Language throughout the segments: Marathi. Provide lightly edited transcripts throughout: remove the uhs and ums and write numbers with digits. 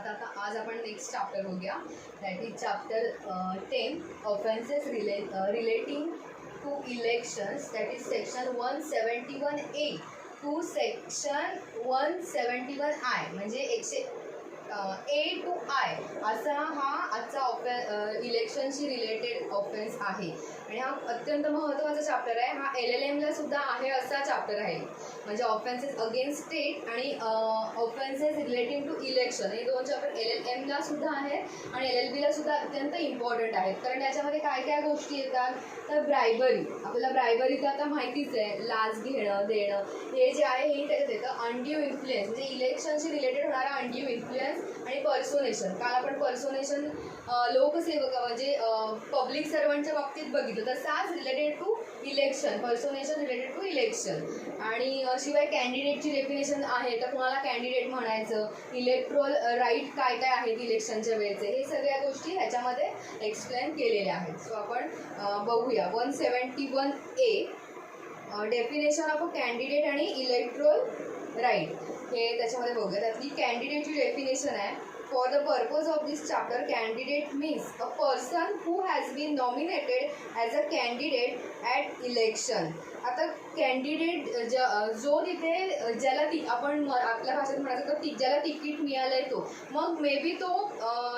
आता आज आपण नेक्स्ट चॅप्टर बघूया. That is chapter 10 offences relating to elections. That is section 171A to section 171I म्हणजे A to I असा हा आजचा इलेक्शनशी रिलेटेड ऑफेन्स आहे आणि हा अत्यंत महत्त्वाचा चॅप्टर आहे. हा LLMला सुद्धा आहे असा चॅप्टर आहे. म्हणजे ऑफेन्सेस अगेन्स्ट स्टेट आणि ऑफेन्सेस रिलेटिंग टू इलेक्शन हे दोन चॅप्टर LLMला सुद्धा आहेत आणि LLBला सुद्धा अत्यंत इम्पॉर्टंट आहेत. कारण त्याच्यामध्ये काय काय गोष्टी येतात तर ब्रायबरी. आपल्याला ब्रायबरी तर आता माहितीच आहे, लाच घेणं देणं हे जे आहे हे त्याच्यात येतं. अनड्यू इन्फ्लुएन्स म्हणजे इलेक्शनशी रिलेटेड होणारा अनड्यू इन्फ्लुएन्स आणि पर्सोनेशन. काल आपण पर्सोनेशन लोकसेवक म्हणजे पब्लिक सर्वंटच्या बाबतीत बघितलं, तसाच related to election personation related to election. आणि शिवाय कॅन्डिडेटची डेफिनेशन आहे तर कोणाला कॅन्डिडेट म्हणायचं, इलेक्ट्रोल राईट काय काय आहेत इलेक्शनच्या वेळेचे, हे सगळ्या गोष्टी ह्याच्यामध्ये एक्सप्लेन केलेल्या आहेत. सो आपण बघूया 171A definition of a candidate आणि इलेक्ट्रोल राईट हे त्याच्यामध्ये बघूया. त्यातली कॅन्डिडेटची डेफिनेशन आहे. For the purpose of this chapter, candidate means a person who has been nominated as a candidate at election. आता कॅन्डिडेट जो तिथे ज्याला आपण आपल्या भाषेत म्हणायचं तर ज्याला तिकीट मिळालंय तो, मग मे बी तो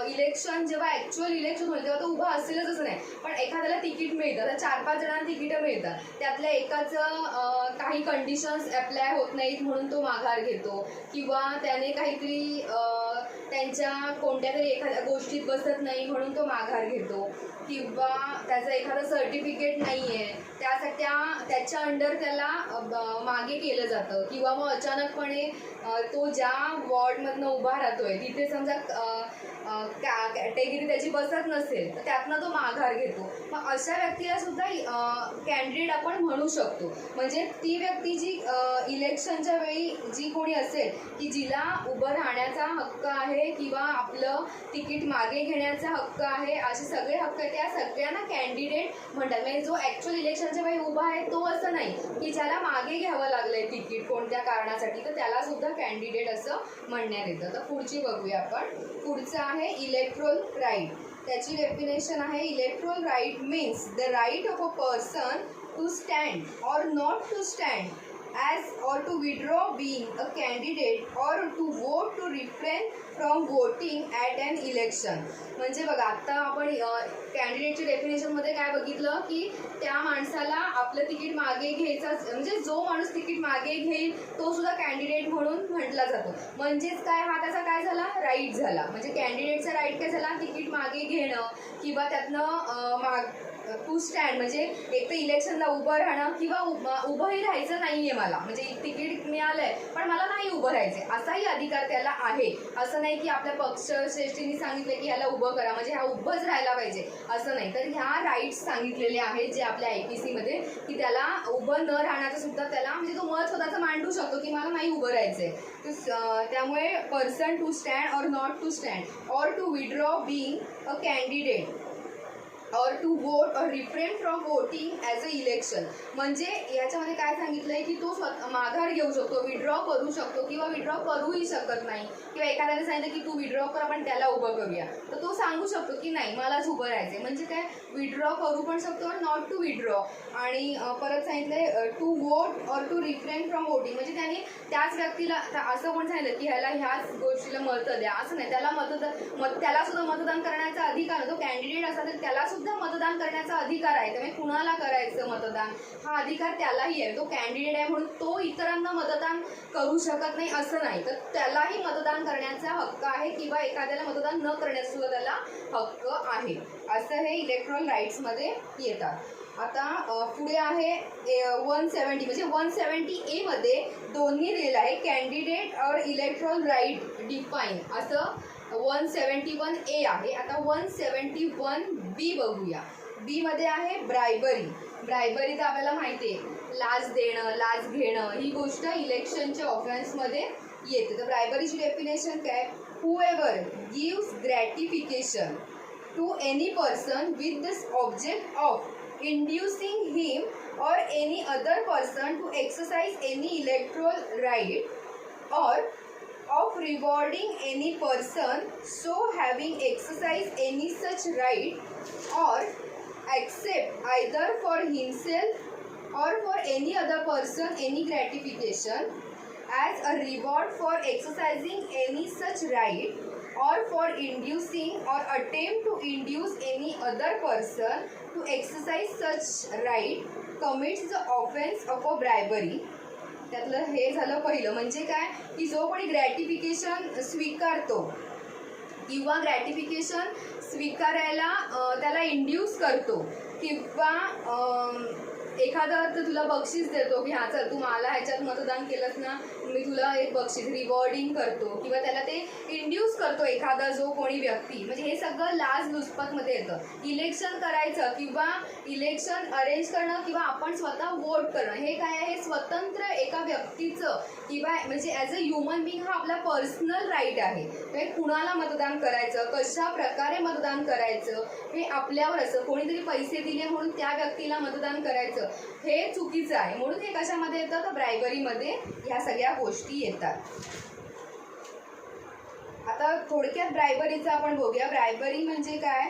इलेक्शन जेव्हा ॲक्च्युअल इलेक्शन होईल तेव्हा तो उभा असेलच असं नाही, पण एखाद्याला तिकीट मिळतं तर 4-5 जणांना तिकीटं मिळतात. त्यातल्या एकाचं काही कंडिशन्स अप्लाय होत नाहीत म्हणून तो माघार घेतो, किंवा त्याने काहीतरी त्यांच्या कोणत्या तरी एखाद्या गोष्टीत बसत नाही म्हणून तो माघार घेतो, किंवा त्याचं एखादं सर्टिफिकेट नाही आहे त्याच्या अंडर त्याला मागे केलं जातं, किंवा मग अचानकपणे तो ज्या वॉर्डमधनं उभा राहतोय तिथे समजा कॅटेगरी त्याची बसत नसेल तर त्यातनं तो माघार घेतो. मग अशा व्यक्तीला सुद्धा कॅन्डिडेट आपण म्हणू शकतो. म्हणजे ती व्यक्ती जी इलेक्शनच्या वेळी जी कोणी असेल की जिला उभं राहण्याचा हक्क आहे किंवा आपलं तिकीट मागे घेण्याचा हक्क आहे, असे सगळे हक्क त्या सगळ्यांना कॅन्डिडेट म्हणतात. म्हणजे जो ॲक्च्युअल इलेक्शनच्या वेळी उभा आहे तो असं नाही की ज्याला मागे घ्यावं लागलंय तिकीट कोणत्या कारणासाठी, तर त्याला सुद्धा कॅन्डिडेट असं म्हणण्यात येतं. तर पुढची बघूया आपण. पुढचं आहे इलेक्ट्रोल राईट. त्याची डेफिनेशन आहे electoral right means the right of a person to stand or not to stand as or to withdraw being a candidate or to vote to refrain from voting at an election. म्हणजे बघा आता आपण कॅन्डिडेटच्या डेफिनेशनमध्ये काय बघितलं की त्या माणसाला आपलं तिकीट मागे घ्यायचं, म्हणजे जो माणूस तिकीट मागे घेईल तो सुद्धा कॅन्डिडेट म्हणून म्हटला जातो. म्हणजेच काय हा त्याचा काय झाला राईट झाला. म्हणजे कॅन्डिडेटचा राईट काय झाला, तिकीट मागे घेणं किंवा त्यातनं टू स्टँड म्हणजे एक तर इलेक्शनला उभं राहणं किंवा उभंही राहायचं नाही आहे मला, म्हणजे तिकीट मिळालं आहे पण मला नाही उभं राहायचं असाही अधिकार त्याला आहे. असं नाही की आपल्या पक्षश्रेष्ठींनी सांगितले की ह्याला उभं करा म्हणजे हा उभंच राहायला पाहिजे असं नाही. तर ह्या राईट्स सांगितलेले आहेत जे आपल्या IPCमध्ये की त्याला उभं न राहण्याचं सुद्धा त्याला म्हणजे तो मत स्वतःचं मांडू शकतो की मला नाही उभं राहायचं आहे. त्यामुळे person to stand or not to stand or to withdraw being a candidate or to vote or refrain from voting as a election. म्हणजे याच्यामध्ये काय सांगितलं आहे की तो माघार घेऊ शकतो, विड्रॉ करू शकतो किंवा विड्रॉ करूही शकत नाही, किंवा एखाद्याने सांगितलं की तू विड्रॉ कर आपण त्याला उभं करूया तर तो सांगू शकतो की नाही मलाच उभं राहायचं आहे. म्हणजे काय विड्रॉ करू पण शकतो आणि नॉट टू विड्रॉ. आणि परत सांगितलं आहे टू वोट और टू रिफ्रेन फ्रॉम वोटिंग. म्हणजे त्याने त्याच व्यक्तीला असं पण सांगितलं की ह्याला ह्याच गोष्टीला मतं द्या असं नाही, त्याला त्याला सुद्धा मतदान करण्याचा अधिकार, तो कॅन्डिडेट असा तर त्याला सुद्धा मतदान करण्याचा अधिकार आहे. त्यामुळे कुणाला करायचं मतदान हा अधिकार त्यालाही आहे. तो कॅन्डिडेट आहे म्हणून तो इतरांना मतदान करू शकत नाही असं नाही, तर त्यालाही मतदान करण्याचा हक्क आहे किंवा एखाद्याला मतदान न करण्याचा सुद्धा त्याला हक्क आहे. असं हे इलेक्ट्रॉल राईट्समध्ये येतात. आता पुढे आहे 170 म्हणजे 170A मध्ये दोन्ही दिलेलं आहे कॅन्डिडेट और इलेक्ट्रॉल राईट डिफाईन असं 171A आहे. आता 171B बघूया. बी मध्ये आहे ब्रायबरी. ब्रायबरी तर आपल्याला माहिती आहे लाच देणं लाच घेणं ही गोष्ट इलेक्शनच्या ऑफेन्समध्ये येते. तर ब्रायबरीची डेफिनेशन काय, whoever gives gratification to any person with this object of inducing him or any other person to exercise any electoral right or of rewarding any person so having exercised any such right or accept either for himself or for any other person any gratification as a reward for exercising any such right or for inducing or attempt to induce any other person to exercise such right commits the offense of a bribery. त्यातलं हे झालं पहिलं. म्हणजे काय की जो कोणी ग्रॅटिफिकेशन स्वीकारतो किंवा ग्रॅटिफिकेशन स्वीकारायला त्याला इंड्यूस करतो किंवा एखादा तर तुला बक्षीस देतो की हां चल तू मला ह्याच्यात मतदान केलंस ना मी तुला एक बक्षीस रिवॉर्डिंग करतो किंवा त्याला ते इंड्यूस करतो एखादा जो कोणी व्यक्ती. म्हणजे हे सगळं लाचलुचपतमध्ये येतं. इलेक्शन करायचं किंवा इलेक्शन अरेंज करणं किंवा आपण स्वतः वोट करणं हे काय आहे स्वतंत्र एका व्यक्तीचं किंवा म्हणजे ॲज अ ह्युमन बिंग हा आपला पर्सनल राईट आहे. म्हणजे कुणाला मतदान करायचं कशा प्रकारे मतदान करायचं हे आपल्यावर असं. कोणीतरी पैसे दिले म्हणून त्या व्यक्तीला मतदान करायचं हे चुकीचं आहे. म्हणून हे कशामध्ये येतं तर ब्रायबरीमध्ये ह्या सगळ्या गोष्टी येतात. आता थोडक्यात ब्रायबरीचं आपण बघूया. ब्रायबरी म्हणजे काय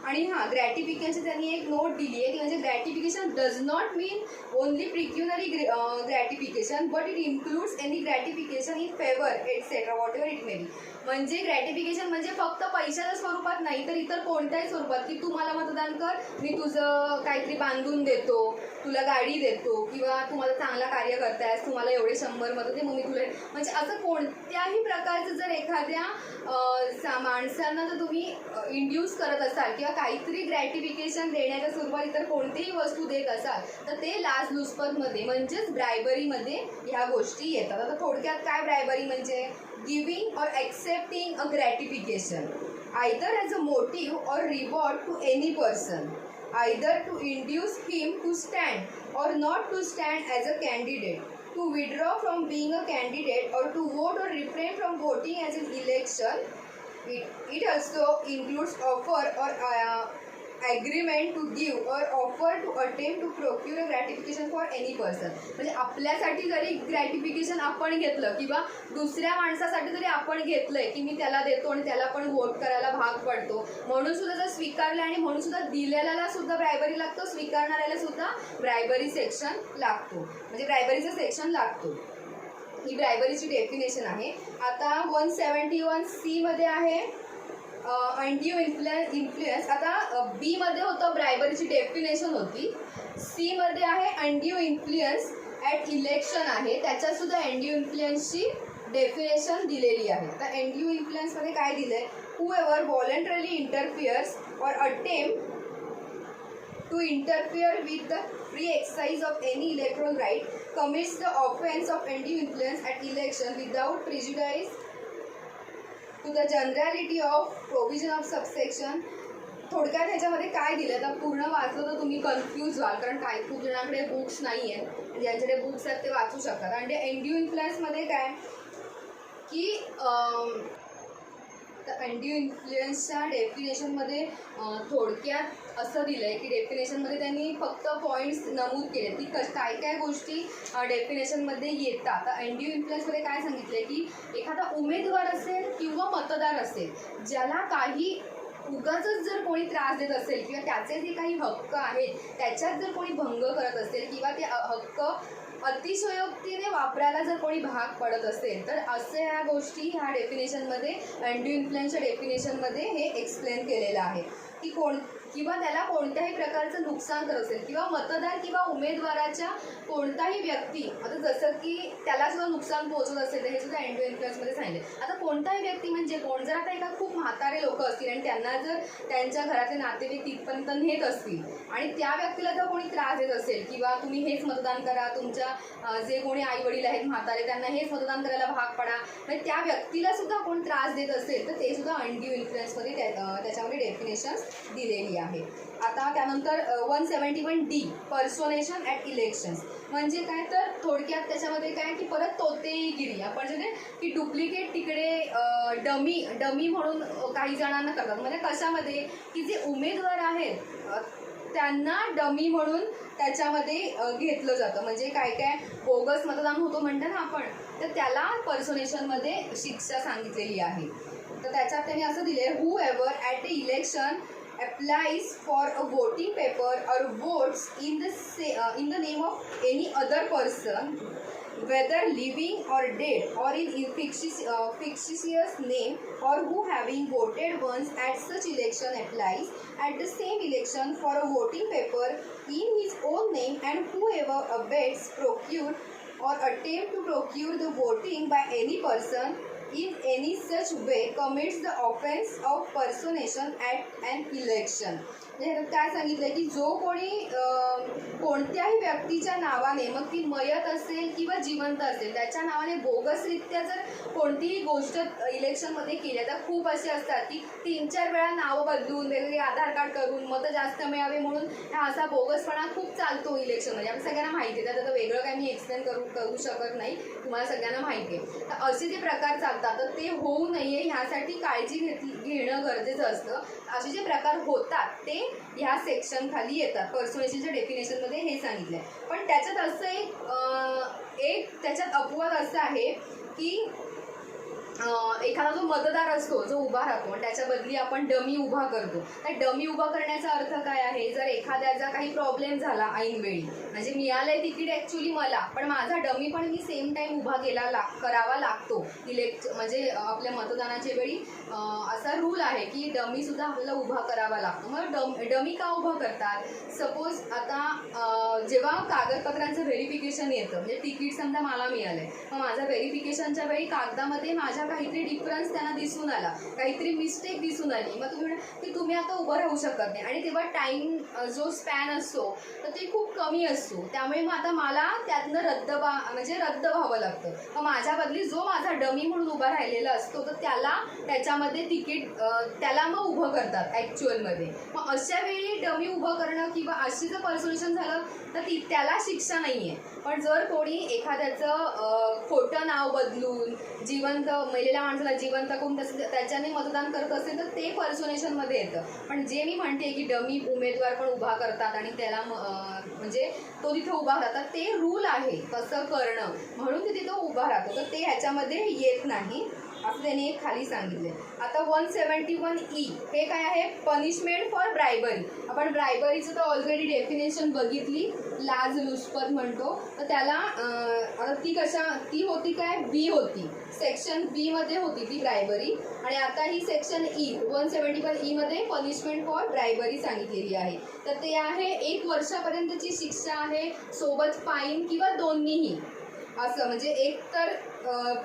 आणि हां ग्रॅटिफिकेशन त्यांनी एक नोट दिली आहे की म्हणजे gratification does not mean only pecuniary gratification but it includes any gratification in favour etcetera whatever it may be. म्हणजे ग्रॅटिफिकेशन म्हणजे फक्त पैशाच्या स्वरूपात नाही तर इतर कोणत्याही स्वरूपात की तू मला मतदान कर मी तुझं काहीतरी बांधून देतो तुला गाडी देतो किंवा तू मला चांगला कार्य करतायस तू मला एवढे 100 मतं दे मग मी तुला म्हणजे असं कोणत्याही प्रकारचं जर एखाद्या माणसांना जर तुम्ही इंड्यूस करत असाल किंवा काहीतरी ग्रॅटिफिकेशन देण्याच्या स्वरूपात इतर कोणतीही वस्तू देत असाल तर ते लाचलुचपतमध्ये म्हणजेच ब्रायबरीमध्ये ह्या गोष्टी येतात. आता थोडक्यात काय ब्रायबरी म्हणजे giving or accepting a gratification either as a motive or reward to any person either to induce him to stand or not to stand as a candidate to withdraw from being a candidate or to vote or refrain from voting as an election. It also includes offer or agreement to give or offer to attempt to procure a gratification for any person. म्हणजे आपल्यासाठी जरी ग्रॅटिफिकेशन आपण घेतलं किंवा दुसऱ्या माणसासाठी जरी आपण घेतलंय की मी त्याला देतो आणि त्याला पण वोट करायला भाग पडतो म्हणून सुद्धा जर स्वीकारलं आणि म्हणून सुद्धा दिलेल्याला सुद्धा ब्रायबरी लागतो स्वीकारणाऱ्याला सुद्धा ब्रायबरी सेक्शन लागतो म्हणजे ब्रायबरीचं सेक्शन लागतो. ही ब्रायबरीची डेफिनेशन आहे. आता 171C मध्ये आहे अनड्यू इन्फ्लुएन्स. आता बी मध्ये होतं ब्रायबरीची डेफिनेशन होती. सी मध्ये आहे अनड्यू इन्फ्लुएन्स ॲट इलेक्शन आहे त्याच्यात सुद्धा अनड्यू इन्फ्लुएन्सची डेफिनेशन दिलेली आहे. आता अनड्यू इन्फ्लुएन्समध्ये काय दिलंय whoever voluntarily interferes or attempt to interfere with the free exercise of any electoral right commits the offense of undue influence at election without prejudice to the generality of provision of subsection. थोडक्यात ह्याच्यामध्ये काय दिलं तर पूर्ण वाचलं तर तुम्ही कन्फ्यूज व्हाल कारण काय खूप जणांकडे बुक्स नाही आहेत ज्यांच्याकडे बुक्स आहेत ते वाचू शकतात. आणि अनड्यू इन्फ्लुएन्समध्ये काय की तर अनड्यू इन्फ्लुएन्सच्या डेफिनेशनमध्ये थोडक्यात असं दिलं आहे की डेफिनेशनमध्ये त्यांनी फक्त पॉईंट्स नमूद केले की काय काय गोष्टी डेफिनेशनमध्ये येतात. तर अनड्यू इन्फ्लुएन्समध्ये काय सांगितलं आहे की एखादा उमेदवार असेल किंवा मतदार असेल ज्याला काही उगाचच जर कोणी त्रास देत असेल किंवा त्याचे जे काही हक्क आहेत त्याच्यात जर कोणी भंग करत असेल किंवा ते हक्क अतिशयोक्तीने वापरायला जर कोणी भाग पडत असेल तर असे ह्या गोष्टी ह्या डेफिनेशनमध्ये अनड्यू इन्फ्लुएन्सच्या डेफिनेशनमध्ये हे एक्सप्लेन केलेलं आहे की किंवा त्याला कोणत्याही प्रकारचं नुकसान करत असेल किंवा मतदार किंवा उमेदवाराच्या कोणताही व्यक्ती आता जसं की त्याला सुद्धा नुकसान पोहोचत असेल तर हे सुद्धा अनड्यू इन्फ्लुएन्समध्ये सांगितले. आता कोणताही व्यक्ती म्हणजे कोण जर आता एका खूप म्हातारे लोक असतील आणि त्यांना जर त्यांच्या घरातले नातेवाईक तिथपर्यंत नेत असतील आणि त्या व्यक्तीला जर कोणी त्रास देत असेल किंवा तुम्ही हेच मतदान करा तुमच्या जे कोणी आई वडील आहेत म्हातारे त्यांना हेच मतदान करायला भाग पडा म्हणजे त्या व्यक्तीला सुद्धा कोण त्रास देत असेल तर ते सुद्धा अनड्यू इन्फ्लुएन्समध्ये त्याच्यामध्ये डेफिनेशन दिलेली आहे. आता त्यानंतर 171D पर्सोनेशन ॲट इलेक्शन्स म्हणजे काय तर थोडक्यात त्याच्यामध्ये काय की परत तोतेगिरी आपण जे की डुप्लिकेट तिकडे डमी म्हणून काही जणांना करतात म्हणजे कशामध्ये की जे उमेदवार आहेत त्यांना डमी म्हणून त्याच्यामध्ये घेतलं जातं. म्हणजे काय काय बोगस मतदान होतो म्हणतो ना आपण, तर त्याला पर्सोनेशनमध्ये शिक्षा सांगितलेली आहे. तर त्याच्यात त्यांनी असं दिले, whoever at the election applies for a voting paper or votes in the name of any other person, whether living or dead, or in fictitious name, or who having voted once at such election applies at the same election for a voting paper in his own name, and whoever abets, procure or attempt to procure the voting by any person in any such way commits the offense of personation at an election. म्हणजे काय सांगितलंय की जो कोणी कोणत्याही व्यक्तीच्या नावाने, मग ती मयत असेल किंवा जिवंत असेल, त्याच्या नावाने बोगसरित्या जर कोणतीही गोष्ट इलेक्शनमध्ये केली, आता खूप असे असतात की 3-4 वेळा नावं बदलून वेगवेगळे आधार कार्ड करून मतं जास्त मिळावे म्हणून हा असा बोगसपणा खूप चालतो इलेक्शनमध्ये. आपल्या सगळ्यांना माहिती आहे, त्यात आता वेगळं काही मी एक्सप्लेन करू शकत नाही, तुम्हाला सगळ्यांना माहिती आहे. तर असे जे प्रकार चालतात तर ते होऊ नये ह्यासाठी काळजी घेणं गरजेचं असतं. असे जे प्रकार होतात ते ह्या सेक्शन खाली येतात. पर्सोनेशनच्या डेफिनेशनमध्ये हे सांगितलंय. पण त्याच्यात असं एक त्याच्यात अपवाद असा आहे की एखादा जो मतदार असतो, जो उभा राहतो, त्याच्या बदली आपण डमी उभा करतो. तर डमी उभा करण्याचा अर्थ काय आहे, जर एखाद्याचा काही प्रॉब्लेम झाला ऐनवेळी, म्हणजे मिळालंय तिकीट ॲक्च्युली मला, पण माझा डमी पण मी सेम टाईम उभा करावा लागतो म्हणजे आपल्या मतदानाच्या वेळी असा रूल आहे की डमी सुद्धा आपल्याला उभा करावा लागतो. मग डमी का उभा करतात? सपोज आता जेव्हा कागदपत्रांचं व्हेरिफिकेशन येतं, म्हणजे तिकीट समजा मला मिळालंय, मग माझं व्हेरिफिकेशनच्या वेळी कागदामध्ये माझ्या काहीतरी डिफरन्स त्यांना दिसून आला, काहीतरी मिस्टेक दिसून आली, मग तुम्ही की तुम्ही आता उभं राहू शकत नाही. आणि तेव्हा टाईम जो स्पॅन असतो तर ते खूप कमी असतो, त्यामुळे मग आता मला त्यातनं रद्द व्हावं लागतं. मग माझ्या बदली जो माझा डमी म्हणून उभा राहिलेला असतो तर त्याच्यामध्ये तिकीट त्याला मग उभं करतात ॲक्च्युअलमध्ये. मग अशा वेळी डमी उभं करणं किंवा अशी जर पर्सोनेशन झालं तर त्याला शिक्षा नाही आहे. पण जर कोणी एखाद्याचं खोटं नाव बदलून जिवंत मेलेल्या माणसाला जिवंत करून त्याच्याने मतदान करत असेल तर ते पर्सोनेशनमध्ये येतं. पण जे मी म्हणते की डमी उमेदवार पण उभा करतात आणि त्याला म्हणजे तो तिथे उभा राहतात, ते रूल आहे तसं करणं, म्हणून ते तिथं उभा राहतो, तर ते ह्याच्यामध्ये येत नाही असं त्यांनी एक खाली सांगितले. आता 171E हे काय आहे? Punishment for bribery. आपण ब्रायबरीचं तर ऑलरेडी डेफिनेशन बघितली, लाचलुचपत म्हणतो. तर त्याला ती होती काय? बी होती, सेक्शन बी मध्ये होती ती ब्रायबरी. आणि आता ही सेक्शन 171E मध्ये पनिशमेंट फॉर ब्रायबरी सांगितलेली आहे. तर ते आहे 1 वर्षापर्यंतची शिक्षा आहे, सोबत फाईन किंवा दोन्हीही. असं म्हणजे एक तर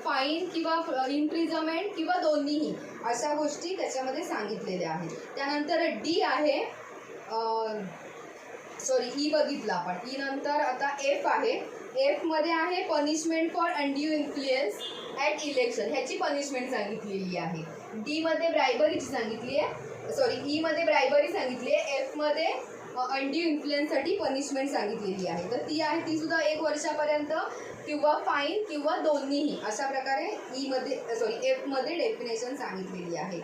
फाईन किंवा इम्प्रिझनमेंट किंवा दोन्हीही अशा गोष्टी त्याच्यामध्ये सांगितलेल्या आहेत. त्यानंतर डी आहे, ई बघितला आपण. ई नंतर आता एफ आहे. एफमध्ये आहे punishment for undue influence at election, ह्याची पनिशमेंट सांगितलेली आहे. डी मध्ये ब्रायबरीची सांगितली आहे, ई मध्ये ब्रायबरी सांगितली आहे, एफमध्ये अनड्यू इन्फ्लुएन्ससाठी पनिशमेंट सांगितलेली आहे. तर ती आहे, ती सुद्धा 1 वर्षापर्यंत किंवा फाईन किंवा दोन्हीही अशा प्रकारे एफमध्ये डेफिनेशन सांगितलेली आहे.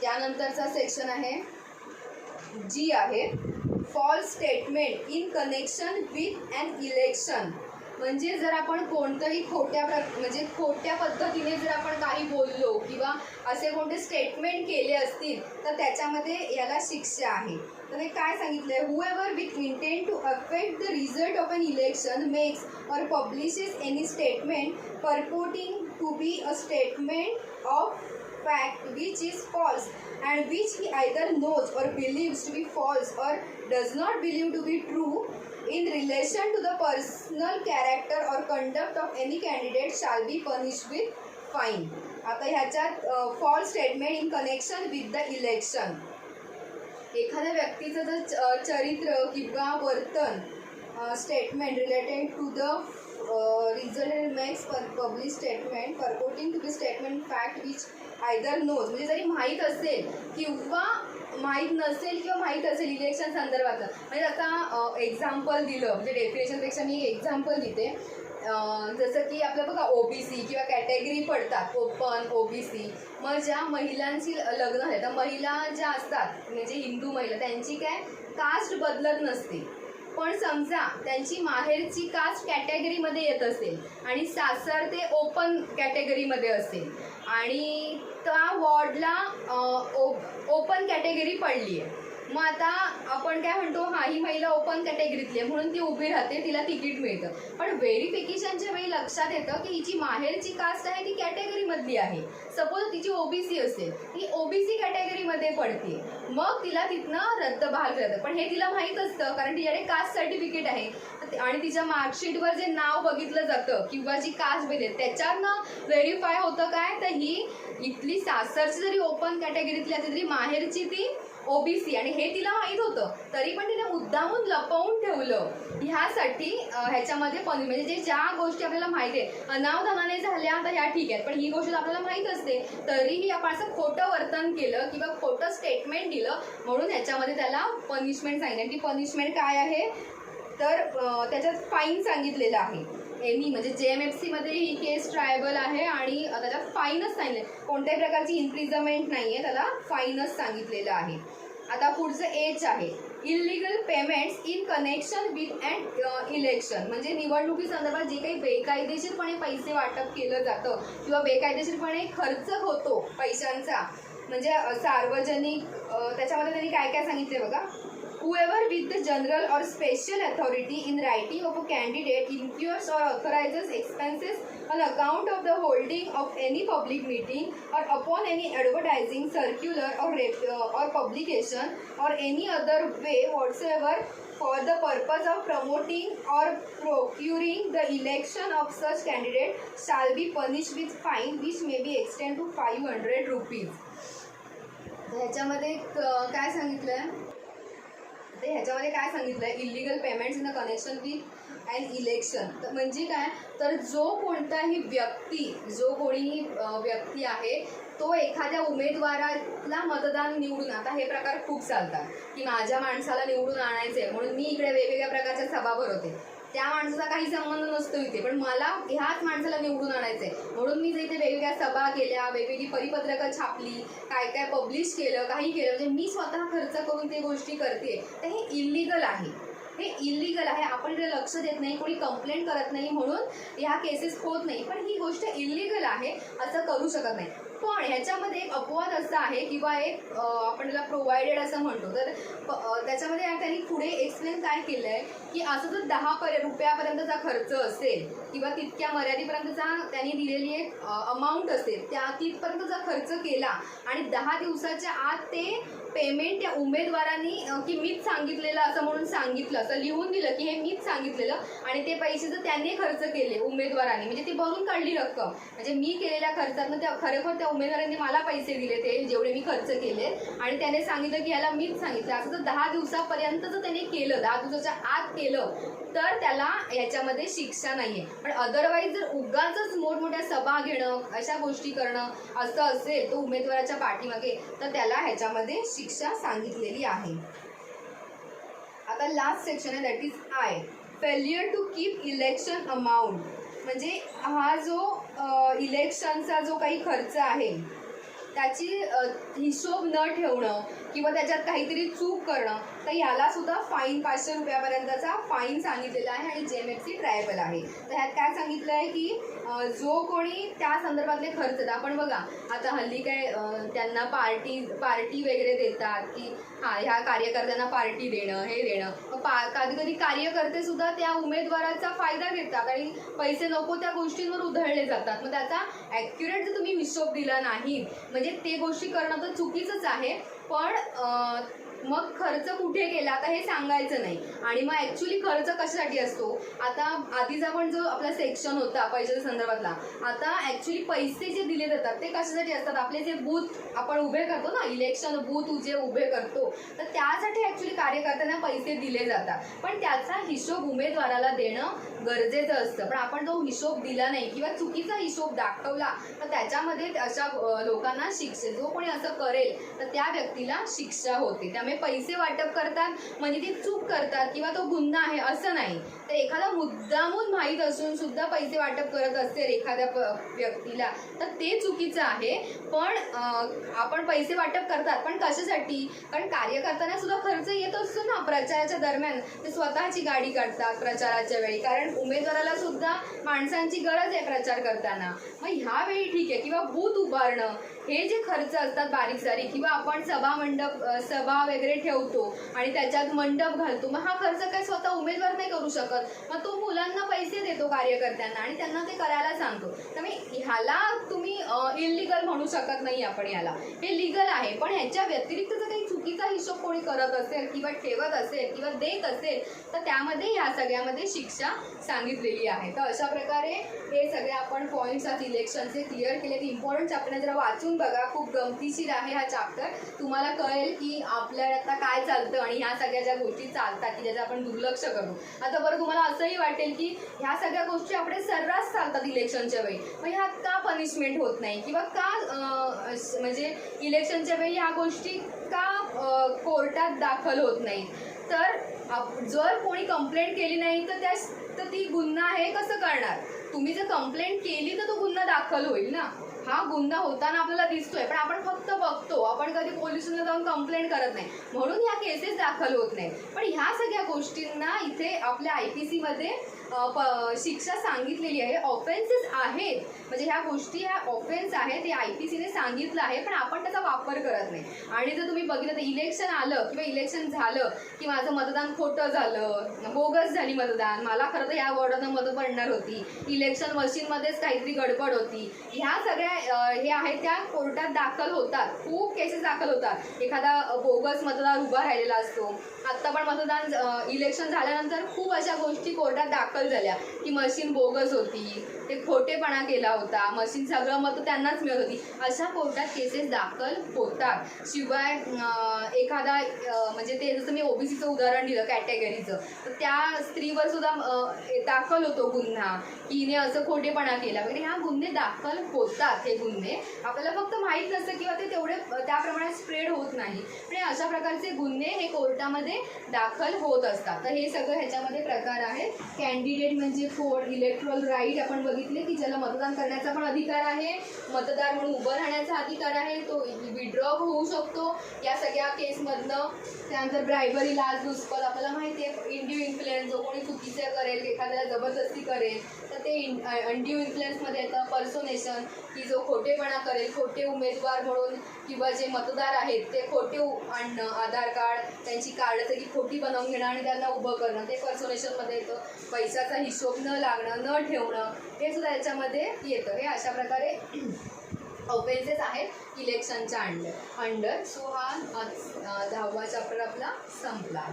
त्यानंतरचा सेक्शन आहे जी आहे false statement in connection with an election. म्हणजे जर आपण कोणतंही खोट्या पद्धतीने जर आपण काही बोललो किंवा असे कोणते स्टेटमेंट केले असतील तर त्याच्यामध्ये याला शिक्षा आहे. तर हे काय सांगितलंय? Whoever with intent to affect the result of an election makes or publishes any statement purporting to be a statement of fact which is false and which he either knows or believes to be false or does not believe to be true in relation to the personal character or conduct of any candidate shall be punished with fine. आता ह्याच्यात false statement in connection with the election, एखाद्या व्यक्तीचं जर चरित्र किंवा वर्तन statement related to the result makes publish statement purporting to be statement fact which either knows, म्हणजे जरी माहीत असेल किंवा माहीत नसेल किंवा माहीत असेल इलेक्शन संदर्भात. म्हणजे आता एक्झाम्पल दिलं, म्हणजे डेफिनेशनपेक्षा मी एक एक्झाम्पल देते. जसं की आपलं बघा ओबीसी किंवा कॅटेगरी पडतात, ओपन, ओबीसी. मग ज्या महिलांची लग्न आहे तर महिला ज्या असतात म्हणजे हिंदू महिला, त्यांची काय कास्ट बदलत नसते, पण समजा त्यांची माहेरची कास्ट कॅटेगरीमध्ये येत असेल आणि सासर ते ओपन कॅटेगरीमध्ये असेल आणि त्या वॉर्डला ओपन कॅटेगरी पडली आहे, मग आता आपण काय म्हणतो, हा ही महिला ओपन कॅटेगरीतली आहे म्हणून ती उभी राहते, तिला तिकीट मिळतं. पण व्हेरिफिकेशनच्या वेळी लक्षात येतं की हिची माहेरची कास्ट आहे ती कॅटेगरीमधली आहे. सपोज तिची ओबीसी असेल, ती ओबीसी कॅटेगरीमध्ये पडते, मग तिला तिथनं रद्दबाल करतं. पण हे तिला माहीत असतं कारण तिच्याकडे कास्ट सर्टिफिकेट आहे आणि तिच्या मार्कशीटवर जे नाव बघितलं जातं किंवा जी कास्ट बघितली त्याच्यानं व्हेरीफाय होतं काय, तर ही इथली सासरची जरी ओपन कॅटेगरीतली असली तरी माहेरची ती ओबीसी, आणि हे तिला माहीत होतं तरी पण तिने मुद्दामून लपवून ठेवलं. ह्यासाठी ह्याच्यामध्ये पण म्हणजे ज्या गोष्टी आपल्याला माहिती आहे अनावधानाने झाल्या तर ह्या ठीक आहेत, पण ही गोष्ट आपल्याला माहीत असते तरीही आपण असं खोटं वर्तन केलं किंवा खोटं स्टेटमेंट दिलं म्हणून ह्याच्यामध्ये त्याला पनिशमेंट सांगितली. ती पनिशमेंट काय आहे तर त्याच्यात फाईन सांगितलेलं आहे. एनी म्हणजे JMFC मध्ये ही केस ट्रायबल आहे आणि त्याच्यात फाईनच सांगितले, कोणत्याही प्रकारची इम्प्रिझनमेंट नाही आहे, त्याला फाईनच सांगितलेलं आहे. आता पुढचं एच आहे illegal payments in connection with and election, म्हणजे निवडणुकी संदर्भात जे काही बेकायदेशीरपणे पैसे वाटप केलं जातं किंवा बेकायदेशीरपणे खर्च होतो पैशांचा, म्हणजे सार्वजनिक, त्याच्यामध्ये त्यांनी काय काय सांगितले बघा. Whoever with the general or special authority in writing of a candidate incurs or authorizes expenses on account of the holding of any public meeting or upon any advertising, circular or publication or any other way whatsoever for the purpose of promoting or procuring the election of such candidate shall be punished with fine which may be extended to 500 rupees. ह्याच्यामध्ये काय सांगितलंय, ते ह्याच्यामध्ये काय सांगितलंय, illegal payments in the connection with and election. म्हणजे काय तर जो कोणताही व्यक्ती आहे तो एखाद्या उमेदवाराला मतदान निवडून, आता हे प्रकार खूप चालतात की माझ्या माणसाला निवडून आणायचे म्हणून मी इकडे वेगवेगळ्या प्रकारच्या सभा भरवते, त्या माणसाचा काही संबंध नसतो इथे, पण मला ह्याच माणसाला निवडून आणायचंय म्हणून मी इथे वेगवेगळ्या सभा केल्या, वेगवेगळी परिपत्रकं छापली, काय काय पब्लिश केलं, काही केलं, म्हणजे मी स्वतः खर्च करून ते गोष्टी करते, तर हे इलिगल आहे. हे इलिगल आहे, आपण इथे लक्ष देत नाही, कोणी कंप्लेंट करत नाही म्हणून ह्या केसेस होत नाही, पण ही गोष्ट इलिगल आहे, असं करू शकत नाही. पण ह्याच्यामध्ये एक अपवाद असा आहे किंवा एक आपण त्याला प्रोव्हाइडेड असं म्हणतो, तर त्याच्यामध्ये त्यांनी पुढे एक्सप्लेन काय केलं आहे की असं जर 10 रुपयापर्यंतचा खर्च असेल किंवा तितक्या मर्यादेपर्यंतचा त्यांनी दिलेली एक अमाऊंट असेल, त्या तिथपर्यंतचा खर्च केला आणि 10 दिवसाच्या आत ते पेमेंट त्या उमेदवारांनी की मीच सांगितलेलं असं म्हणून सांगितलं, असं लिहून दिलं की हे मीच सांगितलेलं आणि ते पैसे जर त्यांनी खर्च केले उमेदवारांनी, म्हणजे ती भरून काढली रक्कम, म्हणजे मी केलेल्या खर्चातनं त्या खरोखर त्या उमेदवारांनी मला पैसे दिले ते जेवढे मी खर्च केले आणि त्याने सांगितलं की ह्याला मीच सांगितलं, असं जर 10 दिवसापर्यंत जर त्याने केलं, 10 दिवसाच्या आत केलं तर त्याला याच्यामध्ये शिक्षा नाहीये. पण अदरवाईज जर उगाचच मोठमोठ्या सभा घेणं, अशा गोष्टी करणं असं असेल तो उमेदवाराच्या पाठीमागे, तर त्याला ह्याच्यामध्ये शिक्षा सांगितलेली आहे. आता लास्ट सेक्शन आहे that is I, failure to keep election amount, म्हणजे हा जो इलेक्शनचा जो काही खर्च आहे त्याची हिशोब न ठेवणं किंवा त्याच्यात काहीतरी चूक करणं, तर याला सुद्धा फाईन 500 रुपयापर्यंतचा फाईन सांगितलेला आहे आणि JMFC ट्रायबल आहे. तर ह्यात काय सांगितलं आहे की जो कोणी त्या संदर्भातले खर्च, आपण बघा आता हल्ली काय त्यांना पार्टी वगैरे देतात की हां ह्या कार्यकर्त्यांना पार्टी देणं, हे देणं, कधी कधी कार्यकर्ते सुद्धा त्या उमेदवाराचा फायदा घेतात आणि पैसे नको त्या गोष्टींवर उधळले जातात. मग त्याचा ॲक्युरेट जर तुम्ही हिशोब दिला नाही म्हणजे ते गोष्टी करणं तर चुकीचंच आहे, पण मग खर्च कुठे केला आता हे सांगायचं नाही. आणि मग ॲक्च्युली खर्च कशासाठी असतो, आता आधीचा पण जो आपला सेक्शन होता पैशाच्या संदर्भातला, आता ॲक्च्युली पैसे जे दिले जातात ते कशासाठी असतात, आपले जे बूथ आपण उभे करतो ना, इलेक्शन बूथ जे उभे करतो, तर त्यासाठी ॲक्च्युली कार्यकर्त्यांना पैसे दिले जातात, पण त्याचा हिशोब उमेदवाराला देणं गरजेचं असतं. पण आपण जो हिशोब दिला नाही किंवा चुकीचा हिशोब दाखवला तर त्याच्यामध्ये अशा लोकांना शिक्षा, जो कोणी असं करेल तर त्या व्यक्तीला शिक्षा होते. त्यामुळे पैसे वाटप करतात म्हणजे ती चूक करतात किंवा तो गुन्हा आहे असं नाही. तर एखादा मुद्दामून माहीत असून सुद्धा पैसे वाटप करत असेल एखाद्या व्यक्तीला तर ते चुकीचं आहे. पण आपण पैसे वाटप करतात पण कशासाठी? कारण कार्यकर्त्यांना सुद्धा खर्च येत असतो ना प्रचाराच्या दरम्यान. ते स्वतःची गाडी काढतात प्रचाराच्या वेळी, कारण उमेदवाराला सुद्धा माणसांची गरज आहे प्रचार करताना. मग ह्यावेळी ठीक आहे. किंवा बूथ उभारणं हे जे खर्च असतात बारीक सारीक, किंवा आपण सभा वगैरे ठेवतो आणि त्याच्यात मंडप घालतो, मग हा खर्च काय स्वतः उमेदवार नाही करू शकत. मग तो मुलांना पैसे देतो कार्यकर्त्यांना आणि त्यांना ते करायला सांगतो. त्यामुळे ह्याला तुम्ही इलिगल म्हणू शकत नाही. आपण याला हे लिगल आहे. पण ह्याच्या व्यतिरिक्त जर काही चुकीचा हिशोब कोणी करत असेल किंवा ठेवत असेल किंवा देत असेल तर त्यामध्ये ह्या सगळ्यामध्ये शिक्षा सांगितलेली आहे. तर अशा प्रकारे हे सगळे आपण पॉईंट्स आज इलेक्शनचे क्लिअर केले. इम्पॉर्टंट चॅप्टर जरा वाचून बघा, खूप गमतीशीर आहे हा चॅप्टर. तुम्हाला कळेल की आपल्याला आता काय चालतं आणि ह्या सगळ्या ज्या गोष्टी चालतात की ज्याचं आपण दुर्लक्ष करतो. आता बरं तुम्हाला असंही वाटेल की ह्या सगळ्या गोष्टी आपले सर्रास चालतात इलेक्शनच्या वेळी, मग ह्यात का पनिशमेंट होत नाही किंवा का म्हणजे इलेक्शनच्या वेळी ह्या गोष्टी का कोर्टात दाखल होत नाही. तर जर कोणी कंप्लेंट केली नाही तर ती गुन्हा आहे कसं करणार? तुम्ही जर कंप्लेंट केली तर तो गुन्हा दाखल होईल ना. हा गुन्हा होताना आपल्याला दिसतोय पण आपण फक्त बघतो, आपण कधी पोलिसांना जाऊन कंप्लेंट करत नाही, म्हणून ह्या केसेस दाखल होत नाही. पण ह्या सगळ्या गोष्टींना इथे आपल्या IPC मध्ये शिक्षा सांगितलेली आहे. ऑफेन्सेस आहेत म्हणजे ह्या गोष्टी ह्या ऑफेन्स आहेत, हे IPCने सांगितलं आहे पण आपण त्याचा वापर करत नाही. आणि जर तुम्ही बघितलं तर इलेक्शन आलं किंवा इलेक्शन झालं की माझं मतदान खोटं झालं, बोगस झाली मतदान, मला खरं तर या वॉर्डानं मतं पडणार होती, इलेक्शन मशीनमध्येच काहीतरी गडबड होती, ह्या सगळ्या हे आहेत त्या कोर्टात दाखल होतात. खूप केसेस दाखल होतात. एखादा बोगस मतदार उभा राहिलेला असतो. आत्ता पण मतदान इलेक्शन झाल्यानंतर खूप अशा गोष्टी कोर्टात दाखल झाल्या की मशीन बोगस होती, ते खोटेपणा केला होता, मशीन सगळं मतं त्यांनाच मिळत होती. अशा कोर्टात केसेस दाखल होतात. शिवाय एखादा म्हणजे ते जसं मी OBCचं उदाहरण दिलं कॅटेगरीचं, तर त्या स्त्रीवर सुद्धा दाखल होतो गुन्हा की हिने असं खोटेपणा केला वगैरे. ह्या गुन्हे दाखल होतात. हे गुन्हे आपल्याला फक्त माहीत नसतं किंवा ते तेवढे त्या प्रमाणात स्प्रेड होत नाही, पण अशा प्रकारचे गुन्हे हे कोर्टामध्ये दाखल होत असतात. तर हे सगळं ह्याच्यामध्ये प्रकार आहेत. कॅन्डिडेट म्हणजे कोण, इलेक्ट्रल राईट आपण बघितले की ज्याला मतदान करण्याचा पण अधिकार आहे, मतदार म्हणून उभं राहण्याचा अधिकार आहे, तो विड्रॉ होऊ शकतो या सगळ्या केसमधनं. त्यानंतर ब्रायबरी, लाचलुचपत आपल्याला माहिती आहे. इंड्यू इन्फ्लुएन्स, जो कोणी चुकीचं करेल, एखाद्याला जबरदस्ती करेल तर ते इंड्यू इन्फ्लुएन्समध्ये येतं. पर्सोनेशन की जो खोटेपणा करेल, खोटे उमेदवार म्हणून किंवा जे मतदार आहेत ते खोटे आणणं, आधार कार्ड त्यांची कार्ड सगळी खोटी बनवून घेणं आणि त्यांना उभं करणं, ते पर्सोनेशनमध्ये येतं. पैशाचा हिशोब न लागणं, न ठेवणं, हे सुद्धा याच्यामध्ये येतं. हे अशा प्रकारे ऑफेन्सेस आहेत इलेक्शनच्या अंडर. सो हा 10वा चॅप्टर आपला संपला.